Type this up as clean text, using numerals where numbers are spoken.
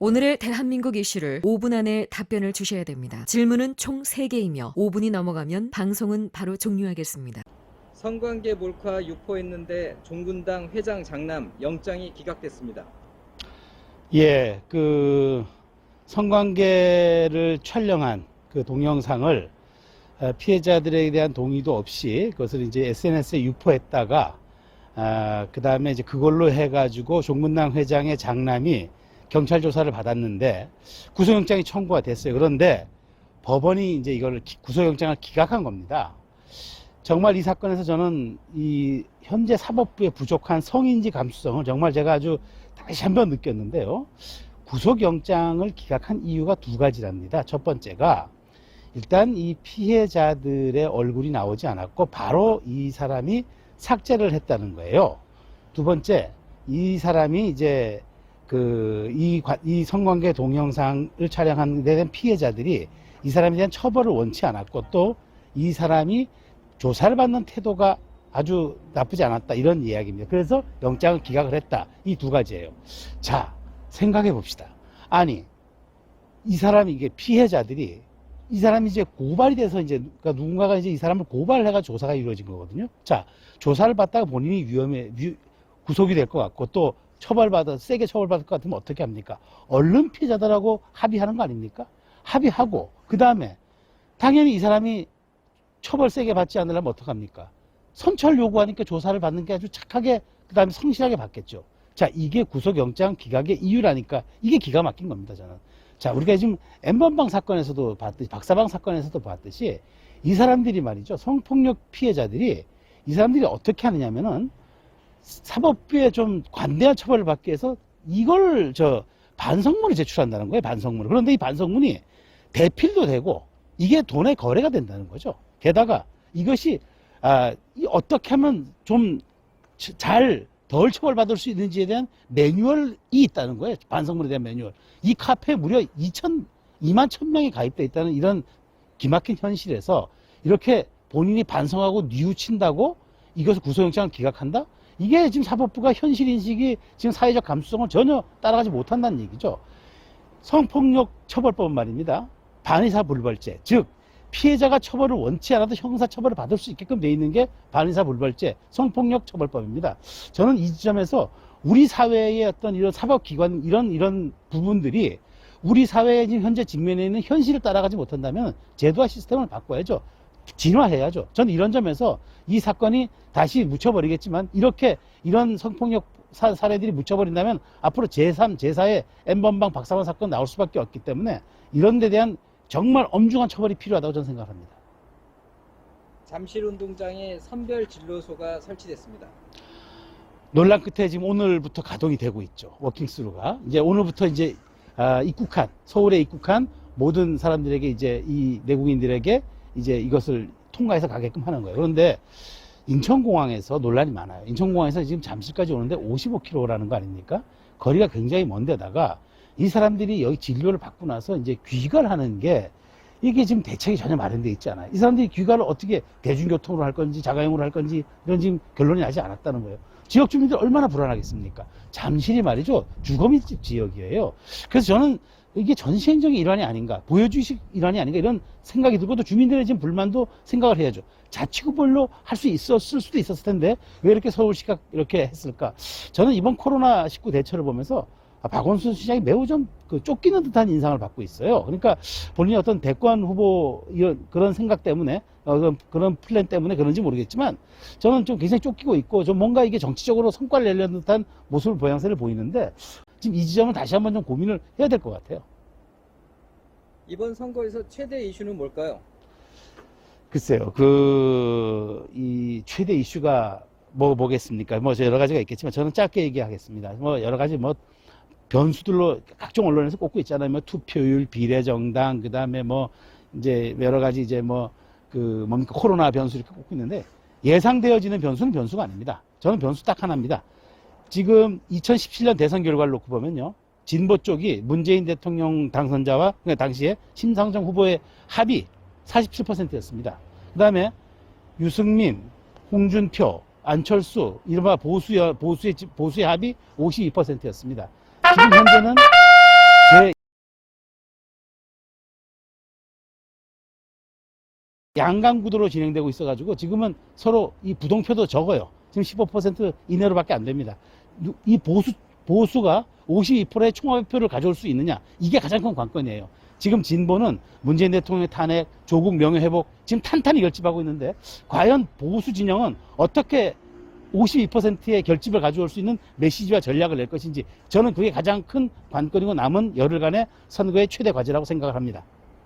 오늘의 대한민국 이슈를 5분 안에 답변을 주셔야 됩니다. 질문은 총 3개이며 5분이 넘어가면 방송은 바로 종료하겠습니다. 성관계 몰카 유포했는데 종군당 회장 장남 영장이 기각됐습니다. 예, 성관계를 촬영한 그 동영상을 피해자들에 대한 동의도 없이 그것을 이제 SNS에 유포했다가 그 다음에 이제 그걸로 해가지고 종군당 회장의 장남이 경찰 조사를 받았는데 구속영장이 청구가 됐어요. 그런데 법원이 이제 이걸 구속영장을 기각한 겁니다. 정말 이 사건에서 저는 이 현재 사법부의 부족한 성인지 감수성을 정말 제가 아주 다시 한번 느꼈는데요. 구속영장을 기각한 이유가 2가지랍니다. 첫 번째가 일단 이 피해자들의 얼굴이 나오지 않았고 바로 이 사람이 삭제를 했다는 거예요. 두 번째, 이 사람이 이제 이 성관계 동영상을 촬영한 데 대한 피해자들이 이 사람에 대한 처벌을 원치 않았고 또 이 사람이 조사를 받는 태도가 아주 나쁘지 않았다 이런 이야기입니다. 그래서 영장을 기각을 했다. 이 2가지예요. 자, 생각해 봅시다. 아니, 이 사람이 이게 피해자들이 이 사람이 이제 고발이 돼서 이제 그러니까 누군가가 이제 이 사람을 고발을 해가지고 조사가 이루어진 거거든요. 자, 조사를 받다가 본인이 구속이 될 것 같고 또 세게 처벌받을 것 같으면 어떻게 합니까? 얼른 피해자들하고 합의하는 거 아닙니까? 합의하고, 그 다음에, 당연히 이 사람이 처벌 세게 받지 않으려면 어떡합니까? 선처를 요구하니까 조사를 받는 게 아주 착하게, 그 다음에 성실하게 받겠죠. 자, 이게 구속영장 기각의 이유라니까, 이게 기가 막힌 겁니다, 저는. 자, 우리가 지금 N번방 사건에서도 봤듯이, 박사방 사건에서도 봤듯이, 이 사람들이 말이죠, 성폭력 피해자들이, 이 사람들이 어떻게 하느냐면은, 사법부에 좀 관대한 처벌을 받기 위해서 이걸 반성문을 제출한다는 거예요. 반성문을. 그런데 이 반성문이 대필도 되고 이게 돈의 거래가 된다는 거죠. 게다가 이것이 어떻게 하면 좀 잘 덜 처벌받을 수 있는지에 대한 매뉴얼이 있다는 거예요. 반성문에 대한 매뉴얼. 이 카페에 무려 2만 1,000명이 가입되어 있다는 이런 기막힌 현실에서 이렇게 본인이 반성하고 뉘우친다고 이것을 구속영장을 기각한다? 이게 지금 사법부가 현실인식이 지금 사회적 감수성을 전혀 따라가지 못한다는 얘기죠. 성폭력 처벌법은 말입니다. 반의사불벌죄, 즉 피해자가 처벌을 원치 않아도 형사처벌을 받을 수 있게끔 돼 있는 게 반의사불벌죄 성폭력 처벌법입니다. 저는 이 지점에서 우리 사회의 어떤 이런 사법기관 이런 부분들이 우리 사회에 지금 현재 직면해 있는 현실을 따라가지 못한다면 제도와 시스템을 바꿔야죠. 진화해야죠. 저는 이런 점에서 이 사건이 다시 묻혀버리겠지만 이런 성폭력 사례들이 묻혀버린다면 앞으로 제3, 제4의 N번방 박사관 사건 나올 수밖에 없기 때문에 이런 데 대한 정말 엄중한 처벌이 필요하다고 저는 생각합니다. 잠실운동장에 선별진료소가 설치됐습니다. 논란 끝에 지금 오늘부터 가동이 되고 있죠. 워킹스루가. 이제 오늘부터 이제 서울에 입국한 모든 사람들에게 이제 이 내국인들에게 이제 이것을 통과해서 가게끔 하는 거예요. 그런데 인천공항에서 논란이 많아요. 인천공항에서 지금 잠실까지 오는데 55km라는 거 아닙니까? 거리가 굉장히 먼데다가 이 사람들이 여기 진료를 받고 나서 이제 귀가를 하는 게 이게 지금 대책이 전혀 마련되어 있지 않아요. 이 사람들이 귀가를 어떻게 대중교통으로 할 건지 자가용으로 할 건지 이런 지금 결론이 나지 않았다는 거예요. 지역 주민들 얼마나 불안하겠습니까? 잠실이 말이죠. 주거밀집 지역이에요. 그래서 저는 이게 전시행정의 일환이 아닌가, 보여주식 일환이 아닌가 이런 생각이 들고 또 주민들의 지금 불만도 생각을 해야죠. 자치구별로 할 수 있었을 수도 있었을 텐데 왜 이렇게 서울시가 이렇게 했을까? 저는 이번 코로나19 대처를 보면서 박원순 시장이 매우 좀 쫓기는 듯한 인상을 받고 있어요. 그러니까 본인이 어떤 대권 후보 그런 생각 때문에 그런 플랜 때문에 그런지 모르겠지만 저는 좀 굉장히 쫓기고 있고 좀 뭔가 이게 정치적으로 성과를 내려는 듯한 모습을 모양새를 보이는데 지금 이 지점은 다시 한번 좀 고민을 해야 될 것 같아요. 이번 선거에서 최대 이슈는 뭘까요? 글쎄요, 이 최대 이슈가 뭐겠습니까? 여러 가지가 있겠지만 저는 짧게 얘기하겠습니다. 여러 가지 변수들로 각종 언론에서 꼽고 있잖아요. 투표율, 비례정당, 그 다음에 이제 여러 가지 이제 코로나 변수 이렇게 꼽고 있는데 예상되어지는 변수는 변수가 아닙니다. 저는 변수 딱 하나입니다. 지금 2017년 대선 결과를 놓고 보면요. 진보 쪽이 문재인 대통령 당선자와 당시에 심상정 후보의 합이 47%였습니다. 그 다음에 유승민, 홍준표, 안철수, 이른바 보수의 합이 52%였습니다. 지금 현재는 양강 구도로 진행되고 있어가지고 지금은 서로 이 부동표도 적어요. 지금 15% 이내로밖에 안 됩니다. 이 보수가 52%의 총합표를 가져올 수 있느냐, 이게 가장 큰 관건이에요. 지금 진보는 문재인 대통령의 탄핵, 조국 명예회복 지금 탄탄히 결집하고 있는데 과연 보수 진영은 어떻게 52%의 결집을 가져올 수 있는 메시지와 전략을 낼 것인지, 저는 그게 가장 큰 관건이고 남은 열흘간의 선거의 최대 과제라고 생각을 합니다.